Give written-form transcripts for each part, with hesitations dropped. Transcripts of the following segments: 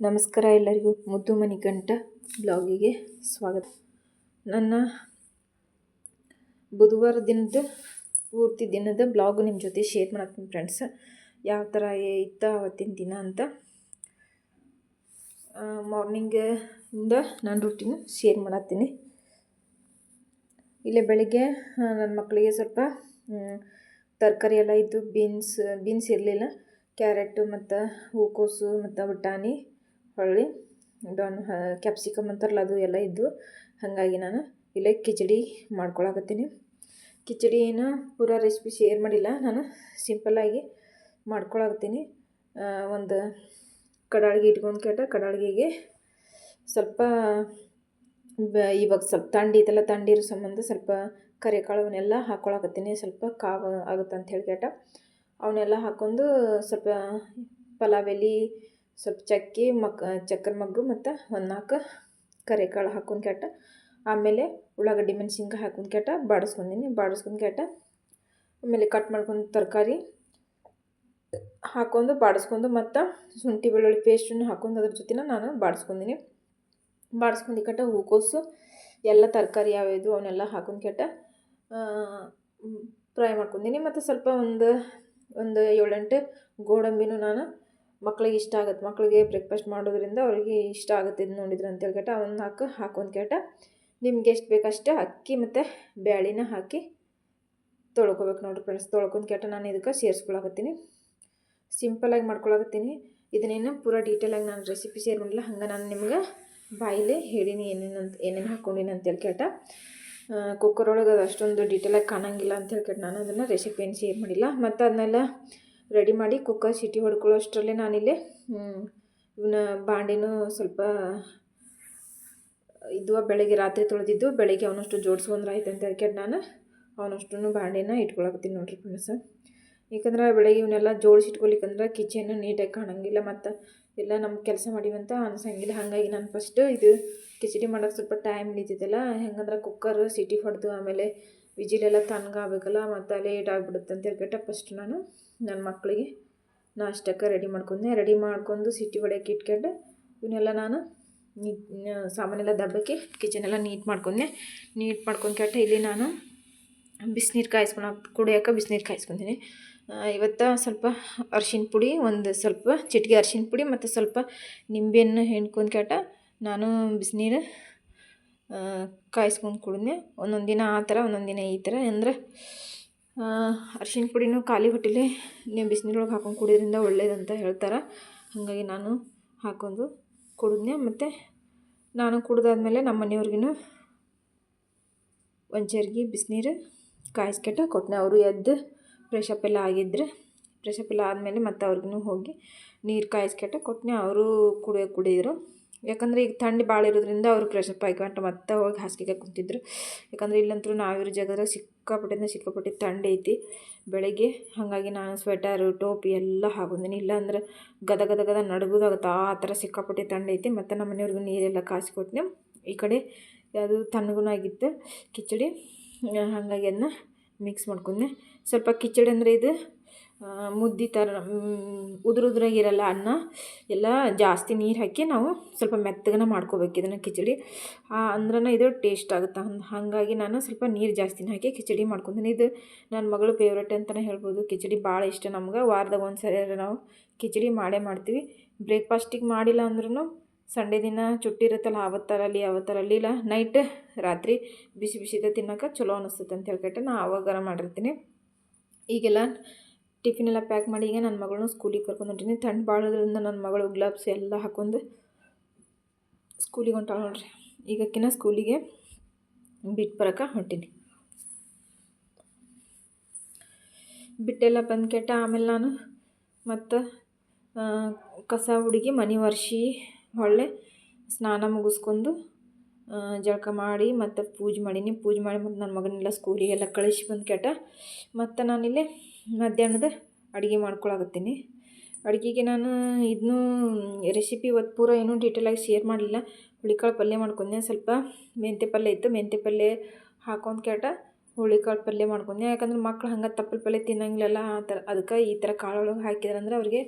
ನಮಸ್ಕಾರ ಎಲ್ಲರಿಗೂ. ಮುದ್ದು ಮಣಿಕಂಠ ಬ್ಲಾಗಿಗೆ ಸ್ವಾಗತ. ನನ್ನ ಬುಧವಾರ ದಿನದ ಪೂರ್ತಿ ದಿನದ ಬ್ಲಾಗ್ ನಿಮ್ಮ ಜೊತೆ ಶೇರ್ ಮಾಡ್ತೀನಿ ಫ್ರೆಂಡ್ಸ್. ಯಾವ ಥರ ಇತ್ತು ಅವತ್ತಿನ ದಿನ ಅಂತ ಮಾರ್ನಿಂಗಿಂದ ನಾನು ರೂಟೀನ್ ಶೇರ್ ಮಾಡತ್ತೀನಿ. ಇಲ್ಲೇ ಬೆಳಿಗ್ಗೆ ನನ್ನ ಮಕ್ಕಳಿಗೆ ಸ್ವಲ್ಪ ತರಕಾರಿ ಎಲ್ಲ ಇದ್ದು ಬೀನ್ಸ್ ಇರಲಿಲ್ಲ, ಕ್ಯಾರೆಟು ಮತ್ತು ಹೂಕೋಸು ಮತ್ತು ಬಟಾಣಿ ಹೊಳ್ಳಿ ಕ್ಯಾಪ್ಸಿಕಮ್ ಅಂತಾರಲ್ಲ ಅದು ಎಲ್ಲ ಇದ್ದು. ಹಾಗಾಗಿ ನಾನು ಇಲ್ಲೇ ಕಿಚಡಿ ಮಾಡ್ಕೊಳಕತ್ತೀನಿ. ಕಿಚಡಿ ಏನು ಪೂರಾ ರೆಸಿಪಿ ಶೇರ್ ಮಾಡಿಲ್ಲ, ನಾನು ಸಿಂಪಲ್ಲಾಗಿ ಮಾಡ್ಕೊಳಕತ್ತೀನಿ. ಒಂದು ಕಡಾಳಿಗೆ ಇಟ್ಕೊಂಡು ಕಡಾಳಿಗೆ ಸ್ವಲ್ಪ ಇವಾಗ ಸ್ವಲ್ಪ ಥಂಡಿ ಇರೋ ಸಂಬಂಧ ಸ್ವಲ್ಪ ಕರಿಕಾಳವನ್ನೆಲ್ಲ ಹಾಕ್ಕೊಳಕತ್ತೀನಿ. ಸ್ವಲ್ಪ ಕಾವು ಆಗುತ್ತೆ ಅಂತ ಹೇಳಿ ಅವನ್ನೆಲ್ಲ ಹಾಕ್ಕೊಂಡು ಸ್ವಲ್ಪ ಪಲಾವ್ ಎಲೆ, ಸ್ವಲ್ಪ ಚಕ್ಕರೆ ಮಗ್ಗು ಮತ್ತು ಒಂದು 4 ಕರಿಕಾಳು ಹಾಕ್ಕೊಂಡು ಆಮೇಲೆ ಉಳ್ಳಾಗಡ್ಡಿ ಮೆಣಸಿನ್ಕಾಯಿ ಹಾಕ್ಕೊಂಡು ಬಾಡಿಸ್ಕೊಂಡು ಆಮೇಲೆ ಕಟ್ ಮಾಡ್ಕೊಂಡು ತರಕಾರಿ ಹಾಕ್ಕೊಂಡು ಬಾಡಿಸ್ಕೊಂಡು ಮತ್ತು ಶುಂಠಿ ಬೆಳ್ಳುಳ್ಳಿ ಪೇಸ್ಟನ್ನು ಹಾಕ್ಕೊಂಡು ಅದ್ರ ಜೊತೆ ನಾನು ಬಾಡಿಸ್ಕೊಂಡು ಹೂಕೋಸು ಎಲ್ಲ ತರಕಾರಿ ಯಾವ್ಯಾವುದು ಅವನ್ನೆಲ್ಲ ಹಾಕ್ಕೊಂಡು ಫ್ರೈ ಮಾಡ್ಕೊಂಡಿನಿ. ಮತ್ತು ಸ್ವಲ್ಪ ಒಂದು 7-8 ಗೋಡಂಬಿನೂ ನಾನು ಮಕ್ಕಳಿಗೆ ಇಷ್ಟ ಆಗುತ್ತೆ, ಮಕ್ಕಳಿಗೆ ಬ್ರೇಕ್ಫಾಸ್ಟ್ ಮಾಡೋದ್ರಿಂದ ಅವರಿಗೆ ಇಷ್ಟ ಆಗುತ್ತೆ ಇದು ನೋಡಿದ್ರೆ ಅಂತೇಳಿ ಅವನ್ನ ಹಾಕ್ಕೊಂಡು ನಿಮ್ಗೆ ಎಷ್ಟು ಬೇಕಷ್ಟು ಅಕ್ಕಿ ಮತ್ತು ಬ್ಯಾಳಿನ ಹಾಕಿ ತೊಳ್ಕೊಬೇಕು ನೋಡಿರಿ ಫ್ರೆಂಡ್ಸ್. ತೊಳ್ಕೊಂಡು ನಾನು ಇದಕ್ಕೆ ಸೇರಿಸ್ಕೊಳಕತ್ತೀನಿ. ಸಿಂಪಲ್ಲಾಗಿ ಮಾಡ್ಕೊಳಕತ್ತೀನಿ. ಇದನ್ನೇನು ಪೂರಾ ಡೀಟೇಲಾಗಿ ನಾನು ರೆಸಿಪಿ ಶೇರ್ ಮಾಡಿಲ್ಲ, ಹಂಗೆ ನಾನು ನಿಮ್ಗೆ ಬಾಯಿಲೇ ಹೇಳೀನಿ ಏನೇನು ಹಾಕ್ಕೊಂಡಿನಿ ಅಂತೇಳಿ ಕುಕ್ಕರ್ ಒಳಗೆ ಅದು ಅಷ್ಟೊಂದು ಡೀಟೇಲಾಗಿ ಕಾಣಂಗಿಲ್ಲ ಅಂತೇಳಿ ನಾನು ಅದನ್ನು ರೆಸಿಪಿ ಏನು ಶೇರ್ ಮಾಡಿಲ್ಲ. ಮತ್ತು ಅದನ್ನೆಲ್ಲ ರೆಡಿ ಮಾಡಿ ಕುಕ್ಕರ್ ಸಿಟಿ ಹೊಡ್ಕೊಳ್ಳೋ ಅಷ್ಟರಲ್ಲೇ ನಾನಿಲ್ಲಿ ಇವನ್ನ ಬಾಂಡಿನೂ ಸ್ವಲ್ಪ ಬೆಳಗ್ಗೆ ರಾತ್ರಿ ತೊಳೆದಿದ್ದು ಬೆಳಗ್ಗೆ ಅವನಷ್ಟು ಜೋಡಿಸ್ಕೊಂಡ್ರೆ ಆಯ್ತು ಅಂತ ನಾನು ಅವನಷ್ಟು ಬಾಂಡಿನ ಇಟ್ಕೊಳಕತ್ತೀನಿ ನೋಡಿರಿ ಫ್ರೆಂಡ್ಸ್. ಯಾಕಂದ್ರೆ ಬೆಳಗ್ಗೆ ಇವನ್ನೆಲ್ಲ ಜೋಡಿಸಿಟ್ಕೊಲಿಕ್ಕಂದ್ರೆ ಕಿಚನ್ ನೀಟಾಗಿ ಕಾಣಂಗಿಲ್ಲ, ಮತ್ತು ಎಲ್ಲ ನಮ್ಗೆ ಕೆಲಸ ಮಾಡಿವಂತ ಅನ್ಸಂಗಿಲ್ಲ. ಹಾಗಾಗಿ ನಾನು ಫಸ್ಟು ಇದು ಕಿಚಡಿ ಮಾಡೋಕ್ಕೆ ಸ್ವಲ್ಪ ಟೈಮ್ ಹಿಡಿತೈತಲ್ಲ, ಹೆಂಗಂದ್ರೆ ಕುಕ್ಕರ್ ಸಿಟಿ ಹೊಡೆದು ಆಮೇಲೆ ವಿಜಿಲೆಲ್ಲ ತಣ್ಣಗಾಗಬೇಕಲ್ಲ, ಮತ್ತು ಲೇಟ್ ಆಗಿಬಿಡುತ್ತೆ ಅಂತ ಫಸ್ಟ್ ನಾನು ನನ್ನ ಮಕ್ಕಳಿಗೆ ನಾಷ್ಟಕ್ಕೆ ರೆಡಿ ಮಾಡ್ಕೊಂಡು ಸಿಟಿ ಹೊಡೆಯೋಕೆ ಇಟ್ಕೊಂಡು ಇವನ್ನೆಲ್ಲ ನಾನು ಸಾಮಾನೆಲ್ಲ ದಬ್ಬಕ್ಕೆ ಕಿಚನೆಲ್ಲ ನೀಟ್ ಮಾಡ್ಕೊಂಡು ಇಲ್ಲಿ ನಾನು ಬಿಸಿನೀರು ಕುಡಿಯೋಕೆ ಬಿಸಿನೀರು ಕಾಯಿಸ್ಕೊತೀನಿ. ಇವತ್ತು ಸ್ವಲ್ಪ ಅರ್ಶಿಣ ಪುಡಿ, ಒಂದು ಸ್ವಲ್ಪ ಚಿಟಿಕೆ ಅರ್ಶಿಣ ಪುಡಿ ಮತ್ತು ಸ್ವಲ್ಪ ನಿಂಬೆಹಣ್ಣು ಹಿಂಡ್ಕೊಂಡು ನಾನು ಬಿಸಿನೀರು ಕಾಯಿಸ್ಕೊಂಡು ಕುಡಿದ್ನೆ. ಒಂದೊಂದು ದಿನ ಆ ಥರ, ಒಂದೊಂದು ದಿನ ಈ ಥರ. ಅಂದರೆ ಅರ್ಶಿಣ ಪುಡಿನೂ ಖಾಲಿ ಹೊಟ್ಟೆಲಿ ನೀವು ಬಿಸಿನೀರೊಳಗೆ ಹಾಕೊಂಡು ಕುಡಿಯೋದ್ರಿಂದ ಒಳ್ಳೇದಂತ ಹೇಳ್ತಾರೆ. ಹಾಗಾಗಿ ನಾನು ಹಾಕ್ಕೊಂಡು ಕುಡಿದ್ನೆ. ಮತ್ತು ನಾನು ಕುಡಿದಾದ್ಮೇಲೆ ನಮ್ಮ ಮನೆಯವ್ರಿಗೂ ಒಂದು ಚರ್ಗಿ ಬಿಸಿನೀರು ಕೊಟ್ಟನೆ. ಅವರು ಎದ್ದು ಫ್ರೆಶಪ್ ಎಲ್ಲ ಆಗಿದ್ರೆ, ಫ್ರೆಶಪ್ ಎಲ್ಲ ಆದಮೇಲೆ ಮತ್ತು ಅವ್ರಿಗೂ ಹೋಗಿ ನೀರು ಕೊಟ್ಟನೆ. ಅವರು ಕುಡಿದ್ರು. ಯಾಕಂದರೆ ಈಗ ಥಂಡಿ ಭಾಳ ಇರೋದ್ರಿಂದ ಅವರು ಫ್ರೆಶಪ್ ಆಗಿಕೊಂಡು ಮತ್ತೆ ಹೋಗಿ ಹಾಸಿಗೆಗೆ ಕುಂತಿದ್ರು. ಯಾಕಂದರೆ ಇಲ್ಲಂತೂ ನಾವಿರೋ ಜಾಗದಾಗ ಸಿಕ್ಕಾಪಟ್ಟೆ ಥಂಡಿ ಐತಿ ಬೆಳಗ್ಗೆ. ಹಾಗಾಗಿ ನಾನು ಸ್ವೆಟರು ಟೋಪಿ ಎಲ್ಲ ಹಾಕೊಂಡಿನಿ. ಇಲ್ಲಾಂದ್ರೆ ಗದ ನಡುಗೋದಾಗುತ್ತೆ, ಆ ಥರ ಸಿಕ್ಕಾಪಟ್ಟೆ ಥಂಡಿ ಐತಿ. ಮತ್ತು ನಮ್ಮ ಮನೆಯವ್ರಿಗೂ ನೀರೆಲ್ಲ ಕಾಯಿಸ್ಕೊಟ್ನೆ. ಈ ಕಡೆ ಅದು ತಣ್ಣಗೂ ಆಗಿತ್ತು ಕಿಚಡಿ. ಹಾಗಾಗಿ ಅದನ್ನ ಮಿಕ್ಸ್ ಮಾಡ್ಕೊಂಡೆ. ಸ್ವಲ್ಪ ಕಿಚಡಿ ಅಂದರೆ ಇದು ಮುದ್ದೆ ಥರ ಉದುರಾಗಿರಲ್ಲ ಅನ್ನ, ಎಲ್ಲ ಜಾಸ್ತಿ ನೀರು ಹಾಕಿ ನಾವು ಸ್ವಲ್ಪ ಮೆತ್ತಗನ ಮಾಡ್ಕೋಬೇಕು ಇದನ್ನು ಕಿಚಡಿ, ಅಂದ್ರೆ ಇದು ಟೇಸ್ಟ್ ಆಗುತ್ತೆ. ಹಾಗಾಗಿ ನಾನು ಸ್ವಲ್ಪ ನೀರು ಜಾಸ್ತಿನ ಹಾಕಿ ಕಿಚಡಿ ಮಾಡ್ಕೊತೀನಿ. ಇದು ನನ್ನ ಮಗಳು ಫೇವ್ರೇಟ್ ಅಂತಲೇ ಹೇಳ್ಬೋದು. ಕಿಚಡಿ ಭಾಳ ಇಷ್ಟ ನಮ್ಗೆ. ವಾರದಾಗ ಒಂದು ಸರಿ ನಾವು ಕಿಚಡಿ ಮಾಡ್ತೀವಿ. ಬ್ರೇಕ್ಫಾಸ್ಟಿಗೆ ಮಾಡಿಲ್ಲ ಅಂದ್ರೂ ಸಂಡೇ ದಿನ ಚುಟ್ಟಿ ಇರುತ್ತಲ್ಲ ಅವತ್ತರಲ್ಲಿ ಇಲ್ಲ ನೈಟ್ ರಾತ್ರಿ ಬಿಸಿದ ತಿನ್ನೋಕೆ ಚಲೋ ಅನ್ನಿಸ್ತೈತೆ ಅಂತ ನಾ ಆವಾಗಾರ ಮಾಡಿರ್ತೀನಿ. ಈಗೆಲ್ಲ ಟಿಫಿನೆಲ್ಲ ಪ್ಯಾಕ್ ಮಾಡಿ ಈಗ ನನ್ನ ಮಗಳನ್ನೂ ಸ್ಕೂಲಿಗೆ ಕರ್ಕೊಂಡು ಹೊಂಟೀನಿ. ಥಂಡ್ ಭಾಳ ಇರೋದ್ರಿಂದ ನನ್ನ ಮಗಳು ಗ್ಲವ್ಸ್ ಎಲ್ಲ ಹಾಕ್ಕೊಂಡು ಸ್ಕೂಲಿಗೆ ಹೊಂಟಾಳ ನೋಡ್ರಿ. ಈಗಕ್ಕಿನ ಸ್ಕೂಲಿಗೆ ಬಿಟ್ಟು ಬರೋಕೆ ಹೊಂಟೀನಿ. ಬಿಟ್ಟೆಲ್ಲ ಬಂದು ಆಮೇಲೆ ನಾನು ಮತ್ತು ಕಸ ಹುಡುಗಿ ಮನೆ ಒರೆಸಿ ಹೊಳ್ಳೆ ಸ್ನಾನ ಮುಗಿಸ್ಕೊಂಡು ಜಳಕ ಮಾಡಿ ಮತ್ತು ಪೂಜೆ ಮಾಡಿ ಮತ್ತು ನನ್ನ ಮಗನೆಲ್ಲ ಸ್ಕೂಲಿಗೆಲ್ಲ ಕಳಿಸಿ ಬಂದು ಮತ್ತು ನಾನಿಲ್ಲಿ ಮಧ್ಯಾಹ್ನದ ಅಡುಗೆ ಮಾಡ್ಕೊಳಕತ್ತೀನಿ. ಅಡುಗೆಗೆ ನಾನು ಇದನ್ನೂ ರೆಸಿಪಿ ಇವತ್ತು ಪೂರ ಏನೂ ಡೀಟೇಲಾಗಿ ಶೇರ್ ಮಾಡಲಿಲ್ಲ. ಹುಳಿಕಾಳು ಪಲ್ಯ ಮಾಡ್ಕೊಂಡೆ. ಸ್ವಲ್ಪ ಮೆಂತ್ಯ ಪಲ್ಯ ಇತ್ತು, ಮೆಂತ್ಯ ಪಲ್ಯ ಹಾಕೊಂಡು ಹುಳಿಕಾಳು ಪಲ್ಯ ಮಾಡ್ಕೊಂಡೆ. ಯಾಕಂದ್ರೆ ಮಕ್ಳು ಹಂಗೆ ತಪ್ಪಲು ಪಲ್ಯ ತಿನ್ನಂಗಿಲ್ಲ ಆ ಥರ. ಅದಕ್ಕೆ ಈ ಥರ ಕಾಳೊಳಗೆ ಹಾಕಿದ್ರಂದ್ರೆ ಅವ್ರಿಗೆ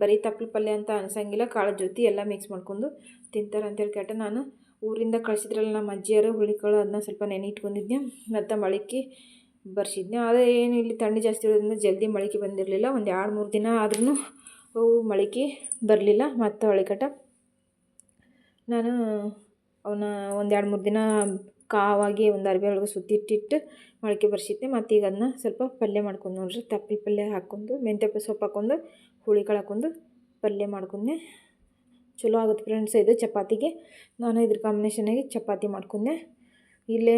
ಬರೀ ತಪ್ಪಲು ಪಲ್ಯ ಅಂತ ಅನ್ಸಂಗಿಲ್ಲ, ಕಾಳು ಜೊತೆ ಎಲ್ಲ ಮಿಕ್ಸ್ ಮಾಡ್ಕೊಂಡು ತಿಂತಾರೆ ಅಂತೇಳಿ ಕೇಟ ನಾನು ಊರಿಂದ ಕಳಿಸಿದ್ರಲ್ಲ ನಮ್ಮ ಅಜ್ಜಿಯರು ಹುಳಿಕಾಳು ಅದನ್ನ ಸ್ವಲ್ಪ ನೆನೆ ಇಟ್ಕೊಂಡಿದ್ದೆ ಮತ್ತು ಮೊಳಕೆ ಬರ್ಸಿದ್ದೆ. ಆದರೆ ಏನು ಇಲ್ಲಿ ಥಂಡಿ ಜಾಸ್ತಿ ಇರೋದ್ರಿಂದ ಜಲ್ದಿ ಮೊಳಕೆ ಬಂದಿರಲಿಲ್ಲ. ಒಂದು 2-3 ದಿನ ಆದ್ರೂ ಅವು ಮೊಳಕೆ ಬರಲಿಲ್ಲ. ಮತ್ತು ಹೊಳಿಕಟ ನಾನು ಅವನ್ನ ಒಂದು 2-3 ದಿನ ಕಾವಾಗಿ ಒಂದು ಅರ್ಬಿ ಒಳಗೆ ಸುತ್ತಿಟ್ಟಿಟ್ಟು ಮೊಳಕೆ ಬರ್ಸಿದ್ದೆ. ಮತ್ತು ಈಗ ಅದನ್ನ ಸ್ವಲ್ಪ ಪಲ್ಯ ಮಾಡ್ಕೊಂಡು ನೋಡ್ರಿ, ತಪ್ಪಲು ಪಲ್ಯ ಹಾಕ್ಕೊಂಡು ಮೆಂತ್ಯ ಸೊಪ್ಪು ಹಾಕ್ಕೊಂಡು ಹುಳಿಕಾಳು ಹಾಕ್ಕೊಂಡು ಪಲ್ಯ ಮಾಡ್ಕೊಂಡೆ. ಚಲೋ ಆಗುತ್ತೆ ಫ್ರೆಂಡ್ಸ್. ಇದು ಚಪಾತಿಗೆ ನಾನು ಇದ್ರ ಕಾಂಬಿನೇಷನಾಗಿ ಚಪಾತಿ ಮಾಡ್ಕೊಂಡೆ. ಇಲ್ಲೇ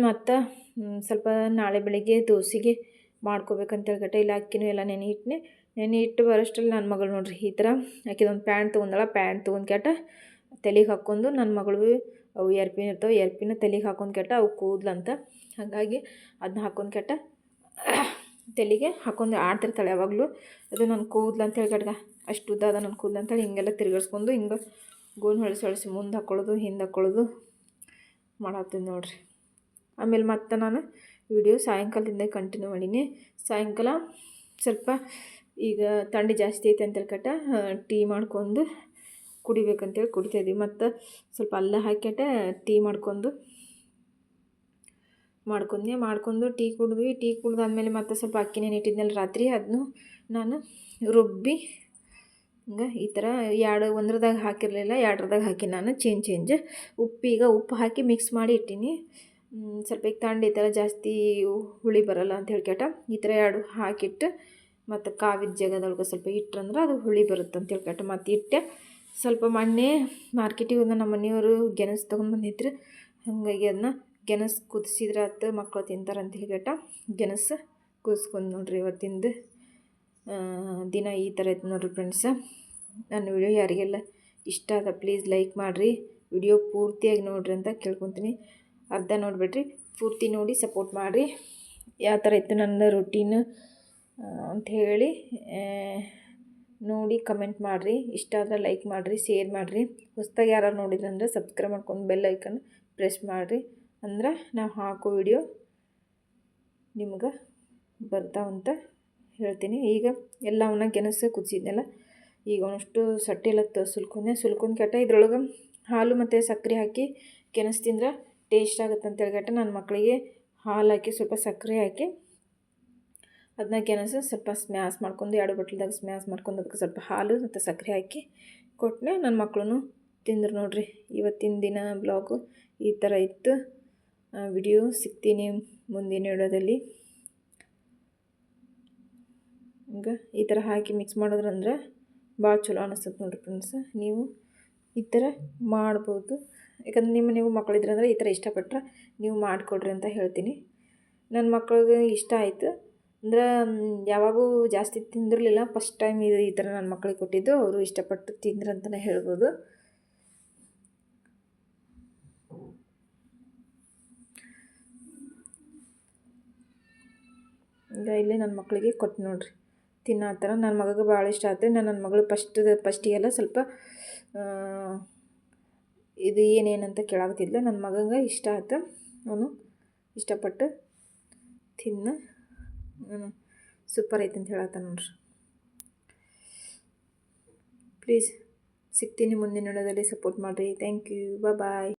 ಮತ್ತು ಸ್ವಲ್ಪ ನಾಳೆ ಬೆಳಿಗ್ಗೆ ದೋಸೆಗೆ ಮಾಡ್ಕೋಬೇಕಂತೇಳಿ ಗಟ್ಟ ಇಲ್ಲ ಅಕ್ಕಿನೂ ಎಲ್ಲ ನೆನೆ ಇಟ್ಟು ಬರೋಷ್ಟರಲ್ಲಿ ನನ್ನ ಮಗಳು ನೋಡ್ರಿ ಈ ಥರ ಆಕಿದೊಂದು ಪ್ಯಾಂಟ್ ತೊಗೊಂಡಳ. ಪ್ಯಾಂಟ್ ತೊಗೊಂಡು ಕೆಟ್ಟ ತಲೆಗೆ ಹಾಕ್ಕೊಂಡು ನನ್ನ ಮಗಳು ಅವು ಎರ್ಪಿನ ಇರ್ತಾವೆ, ಎರ್ಪಿನ ತಲೆಗೆ ಹಾಕೊಂಡು ಕೆಟ್ಟ ಅವು ಕೂದ್ಲಂತ, ಹಾಗಾಗಿ ಅದನ್ನ ಹಾಕೊಂಡು ಕೆಟ್ಟ ತಲೆಗೆ ಹಾಕೊಂಡು ಆಡ್ತಿರ್ತಾಳೆ ಯಾವಾಗಲೂ. ಅದು ನನ್ನ ಕೂದ್ಲು ಅಂತೇಳಿ ಕೆಟ್ಟ ಅಷ್ಟು ಉದ್ದ ಅದ ನನ್ನ ಕೂದ್ಲು ಅಂತೇಳಿ ಹಿಂಗೆಲ್ಲ ತಿರುಗಿಸ್ಕೊಂಡು ಹಿಂಗೆ ಗೋಣ್ ಹೊಳಿಸಿ ಮುಂದೆ ಹಾಕ್ಕೊಳ್ಳೋದು ಹಿಂದೆ ಹಾಕ್ಕೊಳ್ಳೋದು ಮಾಡತ್ತೀನಿ ನೋಡ್ರಿ. ಆಮೇಲೆ ಮತ್ತೆ ನಾನು ವಿಡಿಯೋ ಸಾಯಂಕಾಲದಿಂದ ಕಂಟಿನ್ಯೂ ಮಾಡೀನಿ. ಸಾಯಂಕಾಲ ಸ್ವಲ್ಪ ಈಗ ಥಂಡಿ ಜಾಸ್ತಿ ಐತೆ ಅಂತೇಳಿ ಕಟ್ಟ ಟೀ ಮಾಡ್ಕೊಂಡು ಕುಡಿಬೇಕಂತೇಳಿ ಕುಡಿತಾಯಿದ್ವಿ. ಮತ್ತು ಸ್ವಲ್ಪ ಅಲ್ಲ ಹಾಕ್ಯಟ ಟೀ ಮಾಡ್ಕೊಂಡು ಟೀ ಕುಡಿದ್ವಿ. ಟೀ ಕುಡ್ದಾದ್ಮೇಲೆ ಮತ್ತು ಸ್ವಲ್ಪ ಅಕ್ಕಿ ನೆನಿಟ್ಟಿದ್ನಲ್ಲ ರಾತ್ರಿ, ಅದನ್ನು ನಾನು ರುಬ್ಬಿ ಹಿಂಗೆ ಈ ಥರ ಒಂದ್ರದಾಗ ಹಾಕಿರಲಿಲ್ಲ, 2ರದಾಗ ಹಾಕಿ ನಾನು ಚೇಂಜ್ ಉಪ್ಪು ಹಾಕಿ ಮಿಕ್ಸ್ ಮಾಡಿ ಇಟ್ಟೀನಿ. ಸ್ವಲ್ಪ ಈಗ ಥಂಡಿ ಈ ಥರ ಜಾಸ್ತಿ ಹುಳಿ ಬರಲ್ಲ ಅಂತ ಹೇಳ್ಕೇಟ ಈ ಥರ 2 ಹಾಕಿಟ್ಟು ಮತ್ತು ಕಾವಿದ ಜಾಗದೊಳಗೆ ಸ್ವಲ್ಪ ಇಟ್ರಂದ್ರೆ ಅದು ಹುಳಿ ಬರುತ್ತೆ ಅಂತ ಹೇಳ್ಕೇಟ ಮತ್ತು ಇಟ್ಟೆ. ಸ್ವಲ್ಪ ಮೊನ್ನೆ ಮಾರ್ಕೆಟಿಗೆ ಹೋದ ನಮ್ಮ ಮನೆಯವರು ಗೆಣಸು ತೊಗೊಂಡ್ಬಂದಿದ್ರು, ಹಾಗಾಗಿ ಅದನ್ನ ಗೆಣಸು ಕುದಿಸಿದ್ರೆ ಆತು ಮಕ್ಕಳು ತಿಂತಾರಂತ ಹೇಳ್ಕೇಟ ಗೆಣಸು ಕುದಿಸ್ಕೊಂಡು ನೋಡ್ರಿ. ಇವತ್ತಿಂದ ದಿನ ಈ ಥರ ಐತೆ ನೋಡ್ರಿ ಫ್ರೆಂಡ್ಸ. ನನ್ನ ವಿಡಿಯೋ ಯಾರಿಗೆಲ್ಲ ಇಷ್ಟ ಅದ ಪ್ಲೀಸ್ ಲೈಕ್ ಮಾಡಿರಿ, ವಿಡಿಯೋ ಪೂರ್ತಿಯಾಗಿ ನೋಡಿರಿ ಅಂತ ಕೇಳ್ಕೊತೀನಿ. ಅರ್ಧ ನೋಡಿಬಿಡ್ರಿ, ಪೂರ್ತಿ ನೋಡಿ ಸಪೋರ್ಟ್ ಮಾಡಿರಿ. ಯಾವ ಥರ ಇತ್ತು ನನ್ನ ರೂಟೀನ್ ಅಂಥೇಳಿ ನೋಡಿ ಕಮೆಂಟ್ ಮಾಡಿರಿ. ಇಷ್ಟ ಆದರೆ ಲೈಕ್ ಮಾಡಿರಿ, ಶೇರ್ ಮಾಡಿರಿ. ಹೊಸ್ದಾಗಿ ಯಾರು ನೋಡಿದ್ರಂದ್ರೆ ಸಬ್ಸ್ಕ್ರೈಬ್ ಮಾಡ್ಕೊಂಡು ಬೆಲ್ ಐಕನ್ ಪ್ರೆಸ್ ಮಾಡಿರಿ, ಅಂದ್ರೆ ನಾವು ಹಾಕೋ ವಿಡಿಯೋ ನಿಮ್ಗೆ ಬರ್ತಾವಂತ ಹೇಳ್ತೀನಿ. ಈಗ ಎಲ್ಲವನ್ನ ಗೆಣಸು ಕುದಿಸಿದ್ನೆಲ್ಲ ಈಗ ಅವನಷ್ಟು ಸಟ್ಟೆಲ್ಲ ಸುಲ್ಕೊಂಡು ಕೆಟ್ಟ ಇದ್ರೊಳಗೆ ಹಾಲು ಮತ್ತು ಸಕ್ಕರೆ ಹಾಕಿ ಗೆಣಸು ತಿಂದ್ರೆ ಟೇಸ್ಟ್ ಆಗುತ್ತೆ ಅಂತೇಳಿ ಕೆಟ್ಟ ನನ್ನ ಮಕ್ಕಳಿಗೆ ಹಾಲು ಹಾಕಿ ಸ್ವಲ್ಪ ಸಕ್ಕರೆ ಹಾಕಿ ಅದನ್ನ ಗೆಣಸು ಸ್ವಲ್ಪ ಸ್ಮ್ಯಾಶ್ ಮಾಡ್ಕೊಂಡು 2 ಬಟ್ಲದಾಗ ಸ್ಮ್ಯಾಶ್ ಮಾಡ್ಕೊಂಡು ಅದಕ್ಕೆ ಸ್ವಲ್ಪ ಹಾಲು ಮತ್ತು ಸಕ್ಕರೆ ಹಾಕಿ ಕೊಟ್ಟನೆ. ನನ್ನ ಮಕ್ಕಳು ತಿಂದ್ರು ನೋಡ್ರಿ. ಇವತ್ತಿನ ದಿನ ಬ್ಲಾಗು ಈ ಥರ ಇತ್ತು. ವಿಡಿಯೋ ಸಿಗ್ತೀನಿ ಮುಂದಿನ ವಿಡಿಯೋದಲ್ಲಿ. ಹಿಂಗೆ ಈ ಥರ ಹಾಕಿ ಮಿಕ್ಸ್ ಮಾಡೋದ್ರಂದ್ರೆ ಭಾಳ ಚಲೋ ಅನಿಸ್ತದೆ ನೋಡಿರಿ ಫ್ರೆಂಡ್ಸ್. ನೀವು ಈ ಥರ ಮಾಡ್ಬೋದು, ಯಾಕಂದ್ರೆ ನೀವು ಮಕ್ಕಳಿದ್ರಂದ್ರೆ ಈ ಥರ ಇಷ್ಟಪಟ್ಟರೆ ನೀವು ಮಾಡಿಕೊಡ್ರಿ ಅಂತ ಹೇಳ್ತೀನಿ. ನನ್ನ ಮಕ್ಕಳಿಗೆ ಇಷ್ಟ ಆಯಿತು ಅಂದ್ರೆ ಯಾವಾಗೂ ಜಾಸ್ತಿ ತಿಂದಿರಲಿಲ್ಲ, ಫಸ್ಟ್ ಟೈಮ್ ಈ ಥರ ನನ್ನ ಮಕ್ಕಳಿಗೆ ಕೊಟ್ಟಿದ್ದು, ಅವರು ಇಷ್ಟಪಟ್ಟು ತಿಂದ್ರು ಅಂತಲೇ ಹೇಳ್ಬೋದು. ಈಗ ಇಲ್ಲಿ ನನ್ನ ಮಕ್ಕಳಿಗೆ ಕೊಟ್ಟು ನೋಡ್ರಿ ತಿನ್ನೋ ಥರ. ನನ್ನ ಮಗಗೆ ಭಾಳ ಇಷ್ಟ ಆಯ್ತು. ನನ್ನ ಮಗಳು ಫಸ್ಟಿಗೆಲ್ಲ ಸ್ವಲ್ಪ ಇದು ಏನೇನಂತ ಕೇಳಾಕತ್ತಿದ್ಲು. ನನ್ನ ಮಗಂಗೆ ಇಷ್ಟ ಆಯ್ತು, ಅವನು ಇಷ್ಟಪಟ್ಟು ತಿನ್ನು ಸೂಪರ್ ಐತೆ ಅಂತ ಹೇಳತ್ತ ನೋಡ್ರಿ. ಪ್ಲೀಸ್ ಸಿಗ್ತೀನಿ ಮುಂದಿನ ವಿಡಿಯೋದಲ್ಲಿ, ಸಪೋರ್ಟ್ ಮಾಡಿರಿ. Thank you, bye.